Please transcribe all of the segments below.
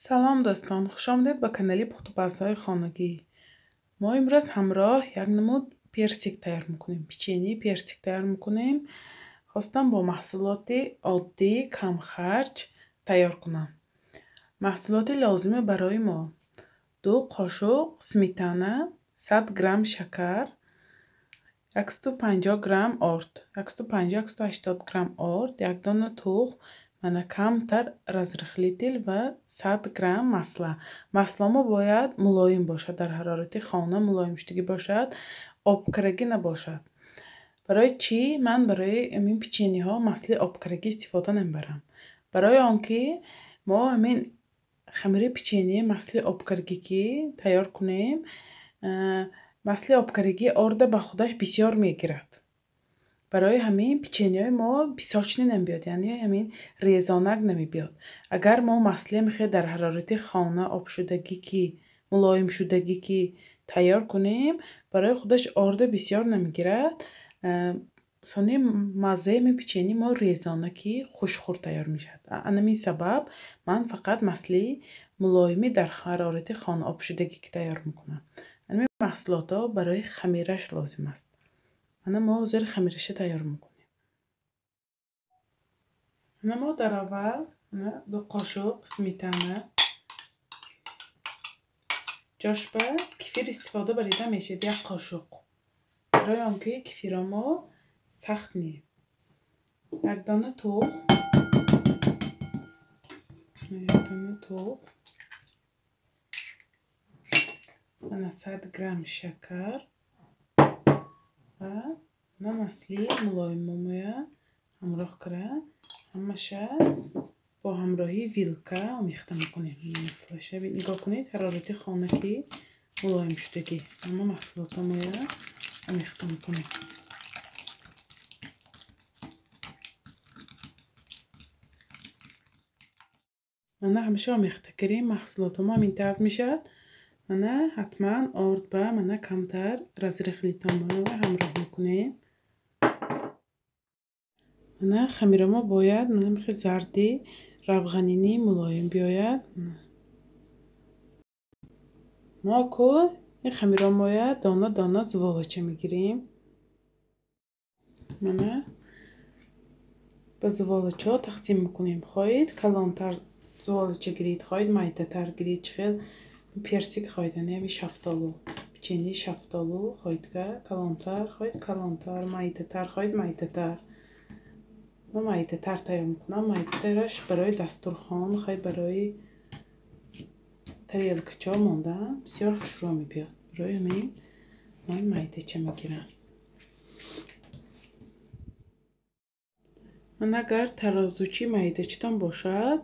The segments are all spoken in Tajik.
سلام دوستان، خوش آمدید به کانال پخت‌وپزهای خانگی. ما امروز همراه یک نمود پرسیک تیار میکنیم. پیچینی پرسیک تیار میکنیم. خواستم با محصولات عادی کم خرج تیار کنم. محصولات لازمه برای ما: 2 قاشق سمیتانه، 100 گرم شکر، 150 گرم آرد، 150-180 گرم آرد، 1 دانه تخم، مана камтар разрыхлитель ва 100 грамм масла. Масламо бояд мулоим бошад, дар ҳарорати хона мулоим шудагӣ бошад, обкарагӣ набошад. Барои чӣ ман барои ин печениҳо масли обкарагӣ истифода намебарам? Барои он ки мо ҳамин хамири печени масли обкарагӣ тайёр кунем, масли обкарагӣ орда ба худаш бисёр мегирад. барои ҳамин печениҳои мо песочный намебиёд, яъне ҳамин резонак намебиёд. агар мо масли мехоҳем дар ҳарорати хона обшудагӣ ки мулоимшудагӣ ки тайёр кунем, барои худаш орда бисёр намегирад. сони маззаи печени мо резонаки хушхӯр тайёр мешавад. ҳамин сабаб ман фақат масли мулоими дар ҳарорати хона обшудагӣ ки тайёр мекунам. ҳамин маҳсулотҳо барои хамираш лозим аст. мо ҳозир хамираша тайёр мекунем. мо дар аввал 2 қошуқ сметана, ҷошба кефир истифода барида мешавад, 1 қошуқ. барои он ки кефира мо сахт не. 1 дона тухм, 100 грамм шакар ва масли мулоимомоя ҳамроҳ карда ҳамаша бо ҳамроҳии вилка омехта мекунем. маслаша нигоҳ кунед, ҳарорати хона ки мулоимшудагӣ ҳама маҳсулотамоя омехта мекунем. мана ҳамаша омехта кардем, маҳсулотамо ҳамин тавр мешавад. мана ҳатман орд ба мана камтар разрыхлитаморо ҳамроҳ мекунем. мана хамирамо бояд мехи зарди равғанини мулоим биёяд. мо ку ин хамиромоя дона дона зуволача мегирем. мана ба зуволачаҳо тақсим мекунем. хоҳед калонтар зуволача гиред, хоҳед майдатар гиред, чӣ хел персик хоҳед, яъне шафтолу, печени шафтолу хоҳед кард, калонтар хоҳед калонтар, майдатар хоҳед майдатар. мо майдатар тайёр мекунам. майдатараш барои дастурхон, хоҳед барои тарелкачо мондам бисёр хушрӯ мебиёд. барои ҳамин ман майдача мегирам. ман агар тарозучи майдачатон бошад,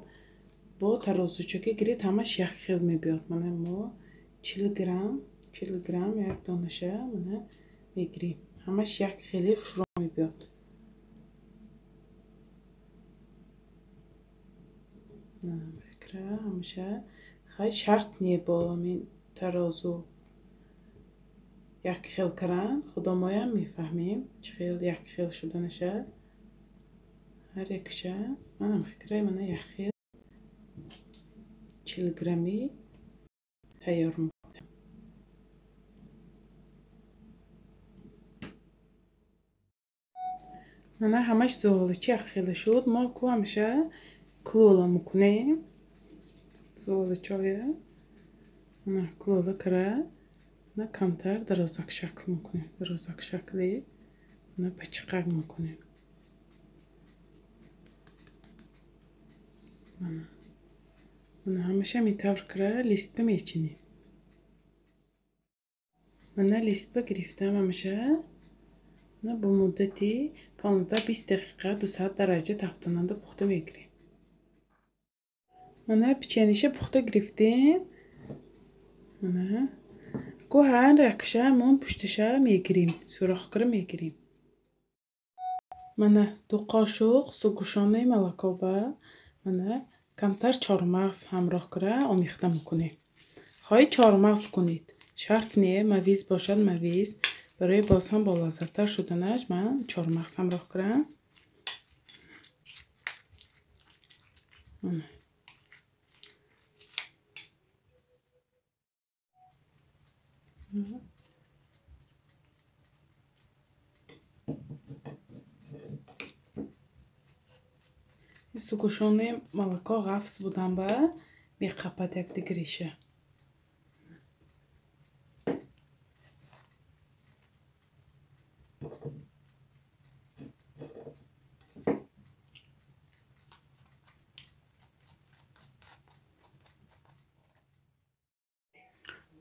бо тарозучаки гиред, ҳамаш як хел мебиёд. мана мо 40 грамм як донаша мана мегирем. ҳамаш як хели хушрӯ мебиёд. ҳамаша хай шарт не бо ҳамин тарозу як хел кардан. худомоям мефаҳмем чӣ хел як хел шуданаша. ҳар якша манам фикрай мана як хел 40 грамми тайёр мекунам. мана ҳамаш зуволачи як хела шуд. мо ку ҳамаша клула мекунем. зуволачоя мана клула кара мана камтар дарозак шакл мекунем. дарозак шакли мана пачиқак мекунем. мана ҳамаша метавр кара листба мечинем. мана листба гирифтам. ҳамаша мана бо муддати 15-20 дақиқа 200 дараҷа тафтонанда пухта мегирем. мана печениша пухта гирифтем. мана ку ҳар якша мон пушташа мегирем, сурохкара мегирем. мана 2 қошуқ сугушонаи молокоба мана камтар чормағз ҳамроҳ карда омехта мекунем. хоҳед чормағз кунед, шарт не, мавиз бошад мавиз. барои боз ҳам болаззаттар шуданаш ман чормағз ҳамроҳ кардам. Сукушони молоко ғафс будан ба меқапад якдигариша.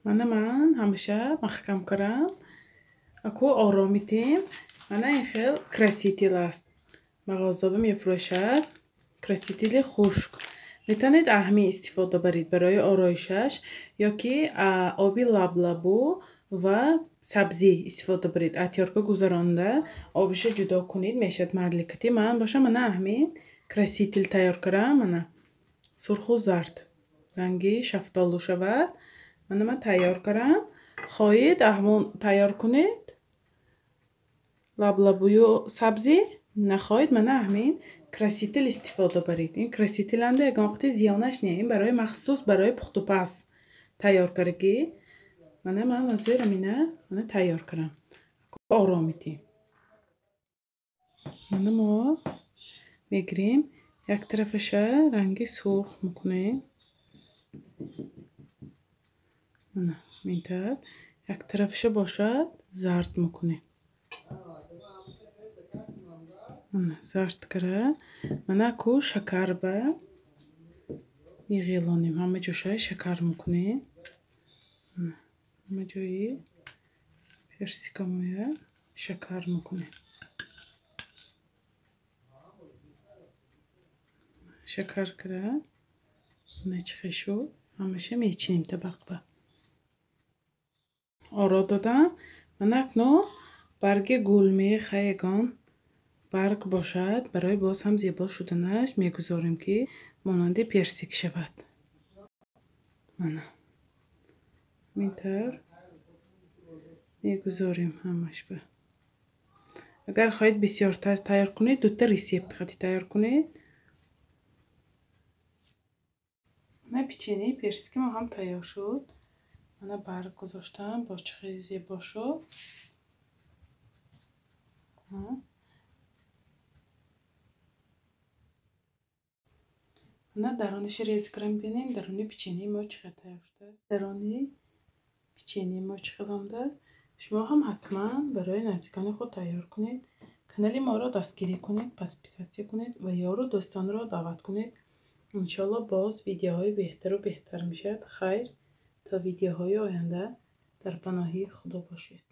Мана ман ҳамаша маҳкам карам. Аку оромитим. Мана ин хел краситель аст. Мағозаба мефурӯшад. Красители хушк. Метавонед аҳми истифода баред барои ороишаш ё ки оби лаблабу ва сабзӣ истифода баред. Атёрка гузаронда обиша ҷудо кунед, мешавад марликати. Ман боша мана аҳми краситель тайёр карам. Мана сурху зард ранги шафтолу шавад. Мана ман тайёр карам. Хоҳед аҳмон тайёр кунед лаблабую сабзӣ, нахоҳед мана аҳмин краситель истифода баред. Ин красителанда ягон вақти зиёнаш не. Ин барои махсус барои пухтупаз тайёр карагӣ. Ман ҳозир амина мана тайёр карам. Оромитӣ. Мана мо мегирем як тарафаша ранги сурх мекунем. Мана минтар як тарафаша бошад зард мекунем. Мана зард кара. Мана ку шакар ба меғелонем. Ҳама ҷоша шакар мекунем. Ҳама ҷои персикамоя шакар мекунем. Шакар кара. Мана чӣ хел шуд. Ҳамаша мечинем табақ ба. Оро додам. Мана акнун барги гулмеха ягон барг бошад. Барои боз ҳам зебо шуданаш мегузорем ки монанди персик шавад. Мана минтар мегузорем ҳамаш ба. Агар хоҳед бисёртар тайёр кунед, дутта ресепт хати тайёр кунед. Мана печении персики мо ҳам тайёр шуд. Мана барг гузоштам. Боз чӣ хел зебо шуд. Мана даронаши рез карам бинем. Дарони печении мо чӣ хел тайёр шудааст. Дарони печении мо чӣ хел омадааст. Шумо ҳам ҳатман барои наздикони худ тайёр кунед. Канали моро дастгирӣ кунед, подписатсия кунед ва ёру дӯстонро даъват кунед. иншоалло боз видеоҳои беҳтару беҳтар мешавад. Хайр, то видеоҳои оянда дар паноҳи худо бошед.